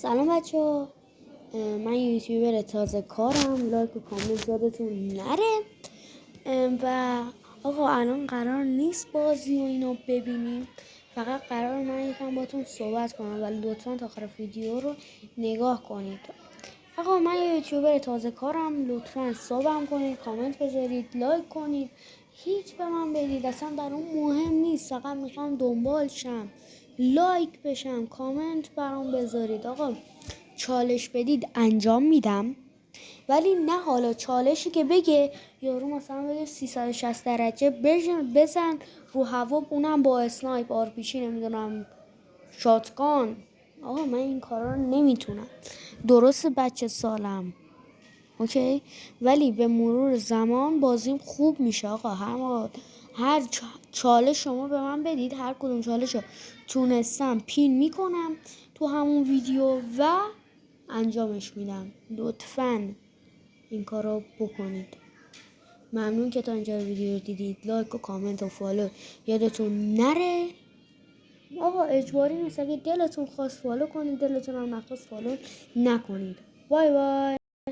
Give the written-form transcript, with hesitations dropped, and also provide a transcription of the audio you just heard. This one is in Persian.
سلام بچه ها، من یوتیوبر تازه کارم. لایک و کامنت یادتون نره. و آقا الان قرار نیست بازی و اینو ببینیم، فقط قرار من یکم باتون صحبت کنم، ولی لطفا تا آخر ویدیو رو نگاه کنید. آقا من یوتیوبر تازه کارم، لطفا سابم کنید، کامنت بذارید، لایک کنید، هیچ به من بدید، اصلا برام مهم نیست، فقط میخوام دنبال شم، لایک بشم، کامنت برام بذارید. آقا چالش بدید انجام میدم، ولی نه حالا چالشی که بگه یارو مثلا بگه 360 درجه بزن رو هوا، اونم با اسنایپ آرپیچی نمیدونم شاتگان. آقا من این کارا رو نمیتونم، درست بچه سالم اوکی، ولی به مرور زمان بازیم خوب میشه. آقا هر چالش شما به من بدید، هر کدوم چالش رو تونستم پین میکنم تو همون ویدیو و انجامش میدم. لطفاً این کار رو بکنید. ممنون که تا اینجا ویدیو رو دیدید. لایک و کامنت و فالو یادتون نره. آقا اجباری نیست، اگه دلتون خواست فالو کنید، دلتون هم نخواست فالو نکنید. بای بای.